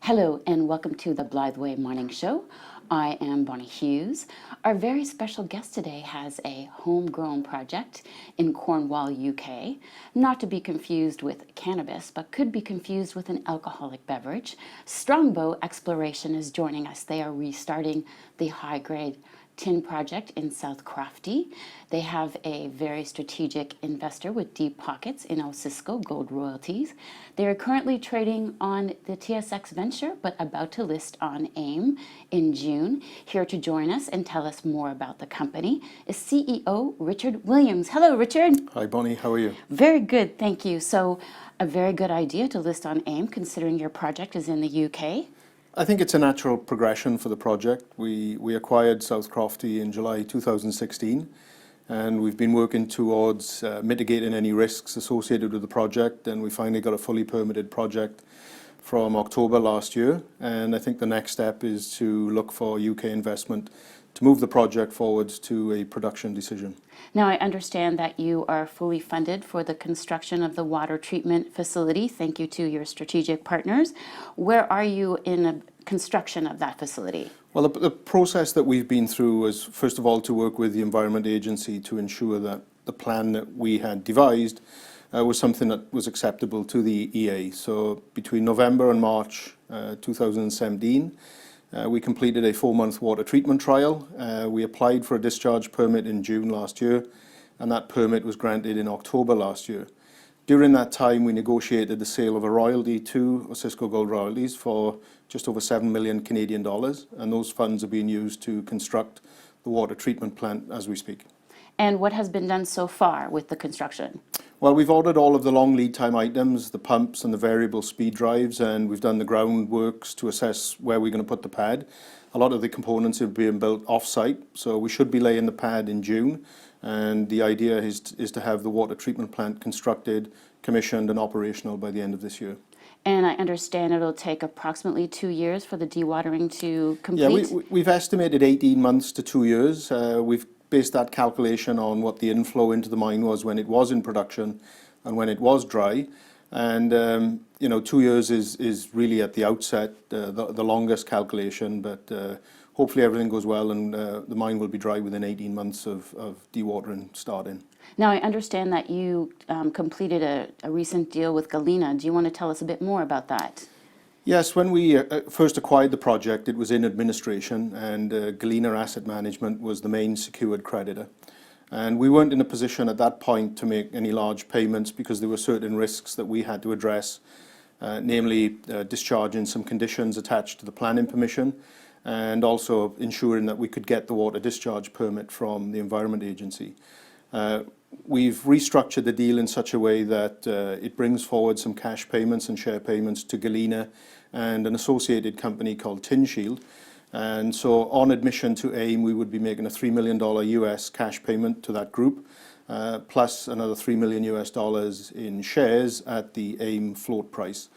Hello and welcome to the Blytheweigh Morning Show. I am Bonnie Hughes. Our very special guest today has a homegrown project in Cornwall, UK, not to be confused with cannabis, but could be confused with an alcoholic beverage. Strongbow Exploration is joining us. They are restarting the high-grade tin project in South Crofty. They have a very strategic investor with deep pockets in Osisko Gold Royalties. They are currently trading on the TSX Venture, but about to list on AIM in June. Here to join us and tell us more about the company is CEO Richard Williams. Hello, Richard. Hi, Bonnie. How are you? Very good, thank you. So, a very good idea to list on AIM, considering your project is in the UK. I think it's a natural progression for the project. We acquired South Crofty in July 2016, and we've been working towards mitigating any risks associated with the project, and we finally got a fully permitted project from October last year. And I think the next step is to look for UK investment to move the project forwards to a production decision. Now, I understand that you are fully funded for the construction of the water treatment facility. Thank you to your strategic partners. Where are you in the construction of that facility? Well, the process that we've been through was, first of all, to work with the Environment Agency to ensure that the plan that we had devised was something that was acceptable to the EA. So between November and March 2017, we completed a 4-month water treatment trial. We applied for a discharge permit in June last year, and that permit was granted in October last year. During that time, we negotiated the sale of a royalty to Osisko Gold Royalties for just over 7 million Canadian dollars, and those funds are being used to construct the water treatment plant as we speak. And what has been done so far with the construction? Well, we've ordered all of the long lead time items, the pumps and the variable speed drives, and we've done the groundworks to assess where we're going to put the pad. A lot of the components are being built off-site, so we should be laying the pad in June, and the idea is to have the water treatment plant constructed, commissioned and operational by the end of this year. And I understand it'll take approximately 2 years for the dewatering to complete? Yeah, we've estimated 18 months to 2 years. We've based that calculation on what the inflow into the mine was when it was in production and when it was dry. And, 2 years is really at the outset the longest calculation, but hopefully everything goes well and the mine will be dry within 18 months of dewatering starting. Now, I understand that you completed a recent deal with Galena. Do you want to tell us a bit more about that? Yes, when we first acquired the project, it was in administration, and Galena Asset Management was the main secured creditor. And we weren't in a position at that point to make any large payments because there were certain risks that we had to address, namely discharging some conditions attached to the planning permission, and also ensuring that we could get the water discharge permit from the Environment Agency. We've restructured the deal in such a way that it brings forward some cash payments and share payments to Galena and an associated company called Tin Shield. And so on admission to AIM, we would be making a $3 million US cash payment to that group, plus another $3 million US in shares at the AIM float price.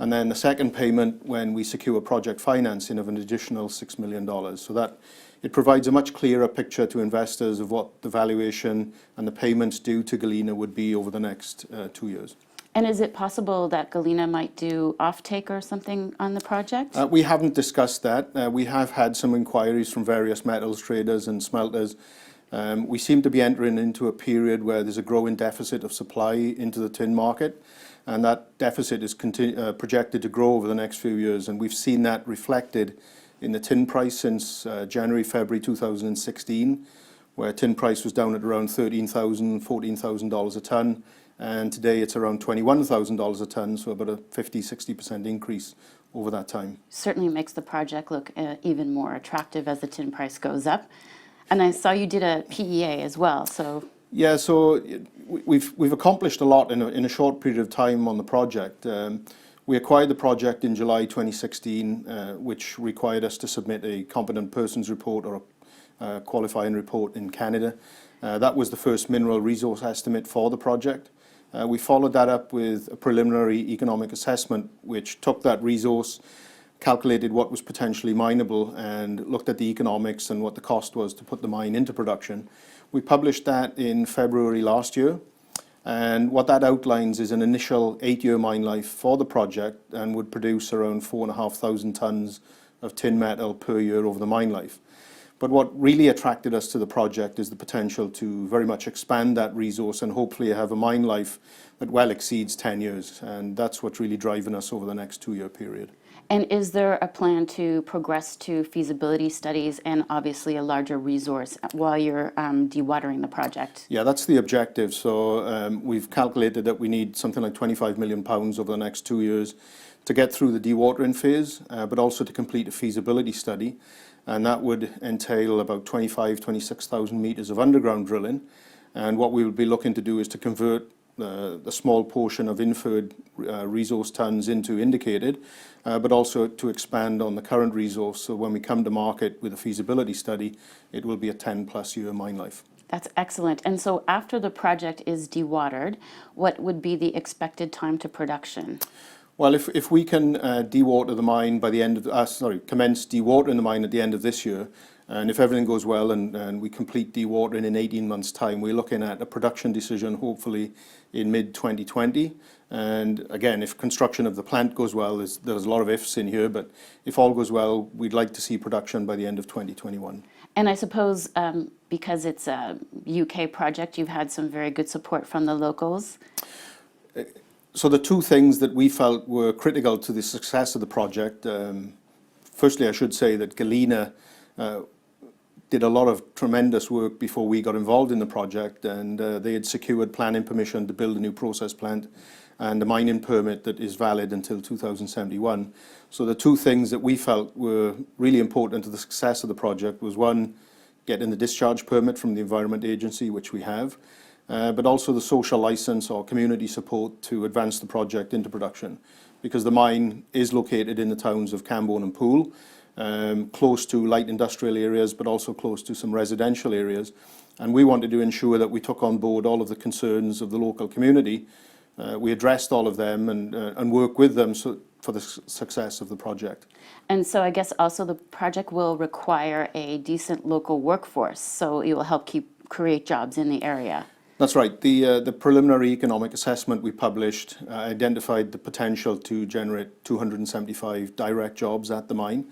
And then the second payment when we secure project financing of an additional $6 million. So that it provides a much clearer picture to investors of what the valuation and the payments due to Galena would be over the next 2 years. And is it possible that Galena might do offtake or something on the project? We haven't discussed that. We have had some inquiries from various metals traders and smelters. We seem to be entering into a period where there's a growing deficit of supply into the tin market, and that deficit is projected to grow over the next few years, and we've seen that reflected in the tin price since January, February 2016, where tin price was down at around $13,000, $14,000 a tonne, and today it's around $21,000 a tonne, so about a 50-60% increase over that time. Certainly makes the project look even more attractive as the tin price goes up. And I saw you did a PEA as well, so... Yeah, so we've accomplished a lot in a short period of time on the project. We acquired the project in July 2016, which required us to submit a competent persons report or a qualifying report in Canada. That was the first mineral resource estimate for the project. We followed that up with a preliminary economic assessment, which took that resource, calculated what was potentially mineable, and looked at the economics and what the cost was to put the mine into production. We published that in February last year. And what that outlines is an initial 8-year mine life for the project and would produce around 4,500 tonnes of tin metal per year over the mine life. But what really attracted us to the project is the potential to very much expand that resource and hopefully have a mine life that well exceeds 10 years. And that's what's really driving us over the next 2-year period. And is there a plan to progress to feasibility studies and obviously a larger resource while you're dewatering the project? Yeah, that's the objective. So we've calculated that we need something like £25 million over the next 2 years to get through the dewatering phase, but also to complete a feasibility study. And that would entail about 26,000 metres of underground drilling. And what we would be looking to do is to convert the small portion of inferred resource tonnes into indicated, but also to expand on the current resource. So when we come to market with a feasibility study, it will be a 10+ year mine life. That's excellent. And so after the project is dewatered, what would be the expected time to production? Well, if we can dewater the mine by the end of, commence dewatering the mine at the end of this year, and if everything goes well and we complete dewatering in 18 months' time, we're looking at a production decision hopefully in mid-2020. And again, if construction of the plant goes well, there's a lot of ifs in here, but if all goes well, we'd like to see production by the end of 2021. And I suppose because it's a UK project, you've had some very good support from the locals. So the two things that we felt were critical to the success of the project, firstly, I should say that Galena did a lot of tremendous work before we got involved in the project, and they had secured planning permission to build a new process plant and a mining permit that is valid until 2071. So the two things that we felt were really important to the success of the project was, one, getting the discharge permit from the Environment Agency, which we have, but also the social license or community support to advance the project into production, because the mine is located in the towns of Camborne and Poole, close to light industrial areas, but also close to some residential areas. And we wanted to ensure that we took on board all of the concerns of the local community. We addressed all of them and worked with them for the success of the project. And so I guess also the project will require a decent local workforce, so it will help create jobs in the area. That's right. The preliminary economic assessment we published identified the potential to generate 275 direct jobs at the mine.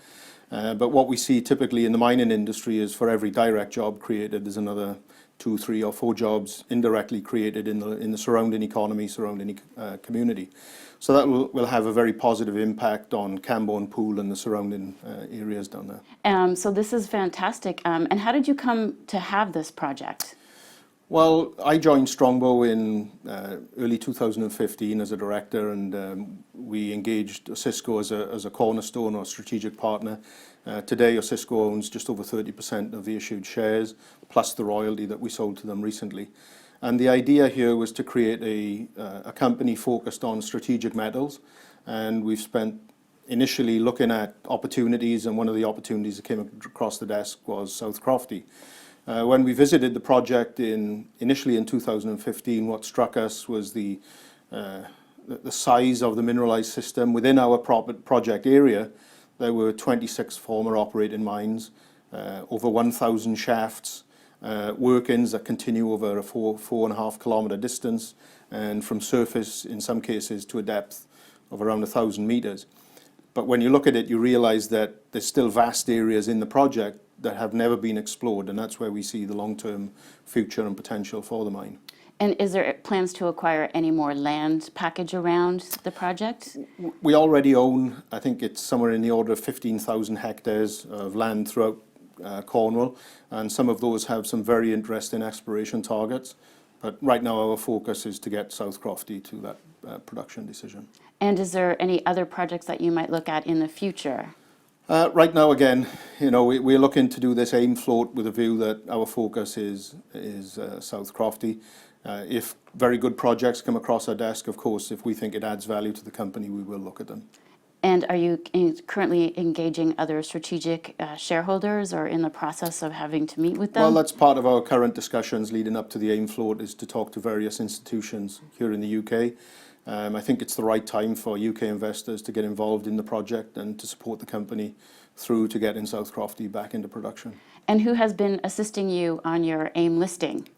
But what we see typically in the mining industry is for every direct job created, there's another 2, 3 or 4 jobs indirectly created in the surrounding economy, surrounding community. So that will have a very positive impact on Camborne, Poole and the surrounding areas down there. So this is fantastic. And how did you come to have this project? Well, I joined Strongbow in early 2015 as a director, and we engaged Cisco as a cornerstone or strategic partner. Today, Cisco owns just over 30% of the issued shares, plus the royalty that we sold to them recently. And the idea here was to create a company focused on strategic metals, and we've spent initially looking at opportunities, and one of the opportunities that came across the desk was South Crofty. When we visited the project initially in 2015, what struck us was the size of the mineralized system. Within our project area, there were 26 former operating mines, over 1,000 shafts, workings that continue over a 4.5 kilometre distance, and from surface, in some cases, to a depth of around 1,000 metres. But when you look at it, you realise that there's still vast areas in the project that have never been explored, and that's where we see the long-term future and potential for the mine. And is there plans to acquire any more land package around the project? We already own, I think it's somewhere in the order of 15,000 hectares of land throughout Cornwall, and some of those have some very interesting exploration targets. But right now our focus is to get South Crofty to that production decision. And is there any other projects that you might look at in the future? Right now, again, we're looking to do this AIM float with a view that our focus is South Crofty. If very good projects come across our desk, of course, if we think it adds value to the company, we will look at them. And are you currently engaging other strategic shareholders or in the process of having to meet with them? Well, that's part of our current discussions leading up to the AIM float, is to talk to various institutions here in the UK. I think it's the right time for UK investors to get involved in the project and to support the company through to getting South Crofty back into production. And who has been assisting you on your AIM listing?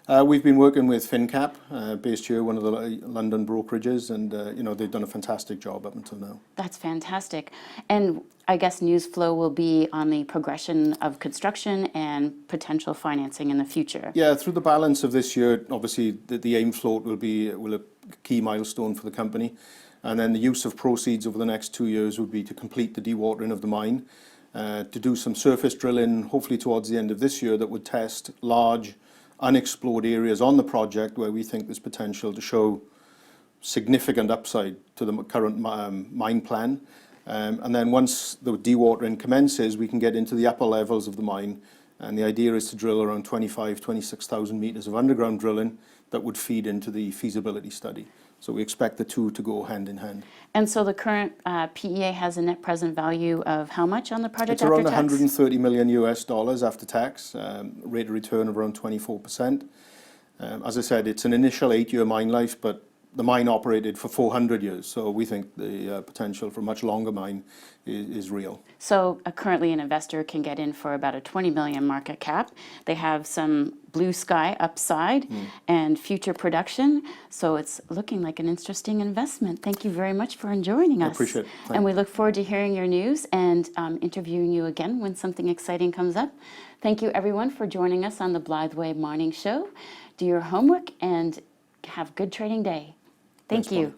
We've been working with FinCap, based here, one of the London brokerages, and they've done a fantastic job up until now. That's fantastic. And I guess news flow will be on the progression of construction and potential financing in the future. Yeah, through the balance of this year, obviously the AIM float will a key milestone for the company. And then the use of proceeds over the next 2 years would be to complete the dewatering of the mine, to do some surface drilling, hopefully towards the end of this year, that would test large unexplored areas on the project where we think there's potential to show significant upside to the current mine plan. And then once the dewatering commences, we can get into the upper levels of the mine. And the idea is to drill around 26,000 meters of underground drilling that would feed into the feasibility study. So we expect the two to go hand in hand. And so the current PEA has a net present value of how much on the project It's after around tax? 130 million US dollars after tax, rate of return of around 24%. As I said, it's an initial 8-year mine life, but the mine operated for 400 years, so we think the potential for a much longer mine is real. So currently an investor can get in for about a 20 million market cap. They have some blue sky upside and future production, so it's looking like an interesting investment. Thank you very much for joining us. I appreciate it. And we look forward to hearing your news and interviewing you again when something exciting comes up. Thank you everyone for joining us on the Blytheweigh Morning Show. Do your homework and have a good trading day. Thank you. Bonnie.